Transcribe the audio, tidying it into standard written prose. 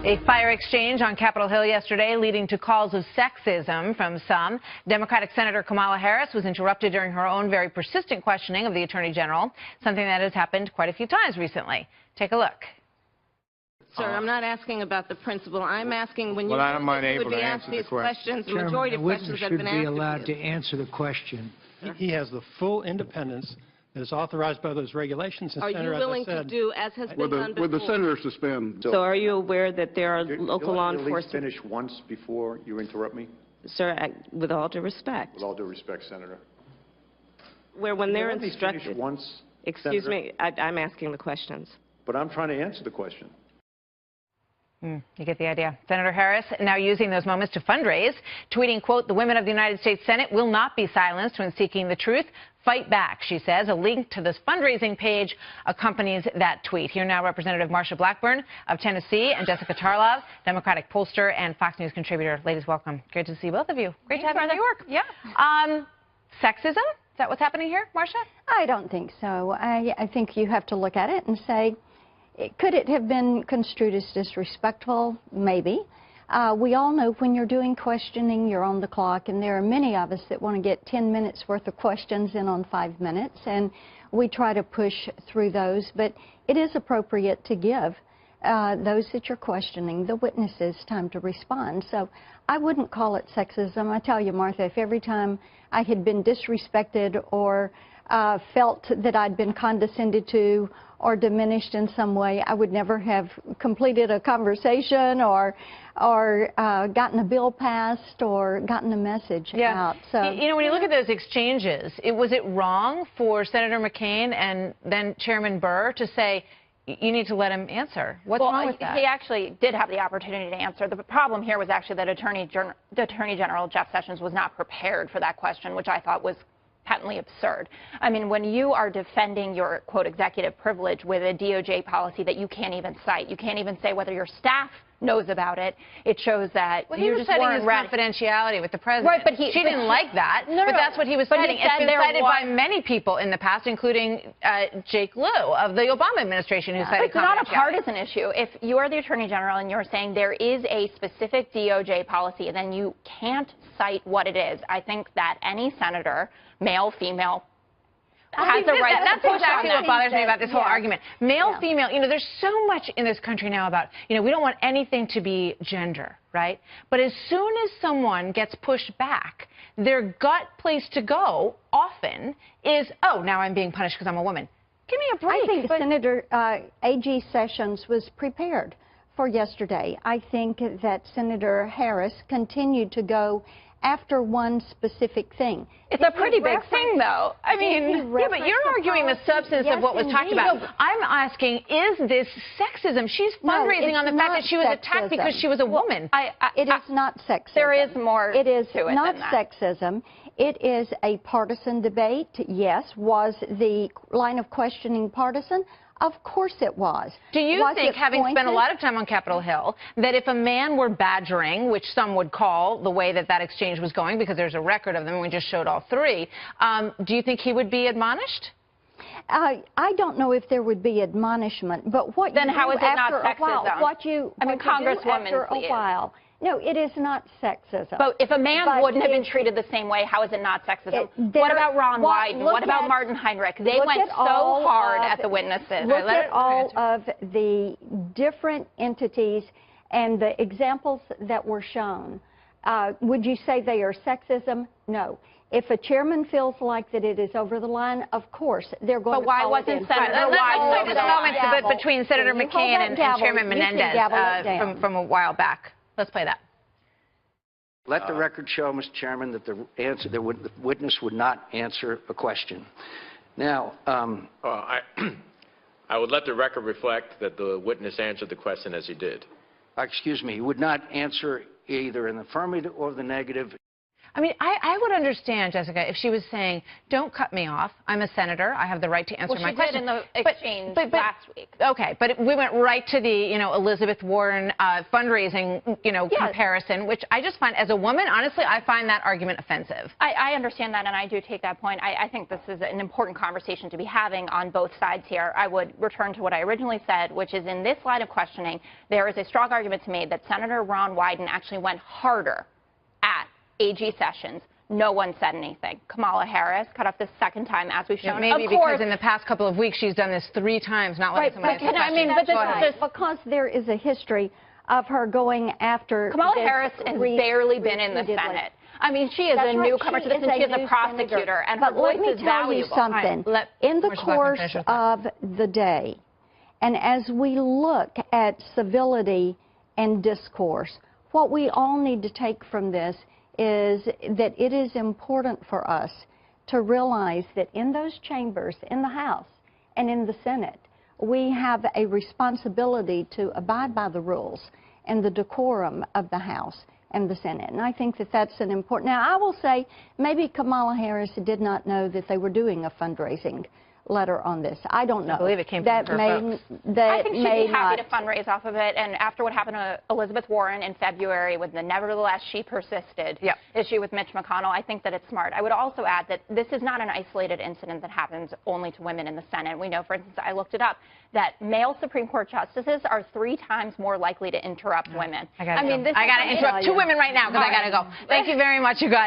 A fire exchange on Capitol Hill yesterday leading to calls of sexism from some. Democratic Senator Kamala Harris was interrupted during her own very persistent questioning of the Attorney General, something that has happened quite a few times recently. Take a look. Sir, I'm not asking about the principle. I'm asking when you would be asked these questions, the majority of questions have been asked. Chairman, the witness should be allowed to answer the question. He has the full independence that is authorized by those regulations. And Are Senator, you willing to do as has been done before? Would the senator suspend? So are you aware that there are local law enforcement? You'll at least finish once before you interrupt me? Sir, with all due respect. With all due respect, Senator. Where when they're Let me instructed. finish once, Excuse Senator. me, I'm asking the questions. But I'm trying to answer the question. You get the idea. Senator Harris now using those moments to fundraise, tweeting, quote, "The women of the United States Senate will not be silenced when seeking the truth. Fight back," she says. A link to this fundraising page accompanies that tweet. Here now, Representative Marsha Blackburn of Tennessee and Jessica Tarlov, Democratic pollster and Fox News contributor. Ladies, welcome. Great to see both of you. Great to have you in New York. Yeah. Sexism? Is that what's happening here, Marsha? I don't think so. I think you have to look at it and say, could it have been construed as disrespectful? Maybe. We all know when you're doing questioning, you're on the clock, and there are many of us that want to get 10 minutes worth of questions in on 5 minutes, and we try to push through those. But it is appropriate to give those that you're questioning, the witnesses, time to respond. So I wouldn't call it sexism. I tell you, Martha, if every time I had been disrespected or felt that I'd been condescended to or diminished in some way, I would never have completed a conversation or gotten a bill passed or gotten a message out. So, you know, when you look at those exchanges, was it wrong for Senator McCain and then Chairman Burr to say, you need to let him answer? What's wrong with that? He actually did have the opportunity to answer. The problem here was actually that the Attorney General, Jeff Sessions, was not prepared for that question, which I thought was patently absurd. I mean, when you are defending your, quote, executive privilege with a DOJ policy that you can't even cite, you can't even say whether your staff knows about it, it shows that you just weren't ready. Confidentiality with the president. Right, but she didn't like that, but that's what he was citing. It's been cited by many people in the past, including Jake Lew of the Obama administration, who cited confidentiality. It's not a partisan issue. If you are the Attorney General and you're saying there is a specific DOJ policy and then you can't cite what it is, I think that any senator, male, female, has the right. That's exactly what bothers me about this whole argument. Male, female, you know, there's so much in this country now about, you know, we don't want anything to be gender, right? But as soon as someone gets pushed back, their gut place to go often is, oh, now I'm being punished because I'm a woman. Give me a break. I think Senator A.G. Sessions was prepared for yesterday. I think that Senator Harris continued to go after one specific thing. It's a pretty big thing, though. I mean, yeah, but you're arguing the substance of what was talked about. I'm asking, is this sexism? She's fundraising on the fact that she was attacked because she was a woman. It is not sexism. There is more to it than that. It is not sexism. It is a partisan debate. Yes. Was the line of questioning partisan? Of course it was. Do you think, having spent a lot of time on Capitol Hill, that if a man were badgering, which some would call the way that that exchange was going, because there's a record of them, and we just showed all three, do you think he would be admonished? I don't know if there would be admonishment, but what then you how do is it not after a while, sexism? what you Congresswoman, after a while. No, it is not sexism. But if a man wouldn't have been treated the same way, how is it not sexism? What about Ron Wyden? What about Martin Heinrich? They went so hard at the witnesses. Look at all of the different entities and the examples that were shown. Would you say they are sexism? No. If a chairman feels like that it is over the line, of course, they're going to call it in. But why wasn't Senator Wyden? Let's play this moment between Senator McCain and Chairman Menendez from a while back. Let's play that. Let the record show, Mr. Chairman, that the witness would not answer a question. Now, I would let the record reflect that the witness answered the question as he did. Excuse me, he would not answer either in the affirmative or the negative. I mean, I would understand, Jessica, if she was saying, don't cut me off. I'm a senator. I have the right to answer my question. Well, she did in the exchange last week. Okay, but we went right to the, Elizabeth Warren fundraising, comparison, which I just find, as a woman, honestly, I find that argument offensive. I understand that, and I do take that point. I think this is an important conversation to be having on both sides here. I would return to what I originally said, which is in this line of questioning, there is a strong argument to be made that Senator Ron Wyden actually went harder at AG Sessions. No one said anything. Kamala Harris cut off the second time, as we've shown. Maybe because in the past couple of weeks she's done this 3 times, not letting somebody ask a question. Because there is a history of her going after. Kamala Harris has barely been in the Senate. I mean, she is a newcomer to this, and she is a prosecutor, and her voice is valuable. But let me tell you something. In the course of the day, and as we look at civility and discourse, what we all need to take from this is that it is important for us to realize that in those chambers, in the House and in the Senate, we have a responsibility to abide by the rules and the decorum of the House and the Senate. And I think that that's an important. Now, I will say maybe Kamala Harris did not know that they were doing a fundraising letter on this. I don't know. I believe it came from her folks. I think she'd be happy to fundraise off of it. And after what happened to Elizabeth Warren in February with the nevertheless she persisted issue with Mitch McConnell, I think that it's smart. I would also add that this is not an isolated incident that happens only to women in the Senate. We know, for instance, I looked it up, that male Supreme Court justices are 3 times more likely to interrupt women. I got to interrupt 2 women right now because I got to go. Thank you very much, you guys.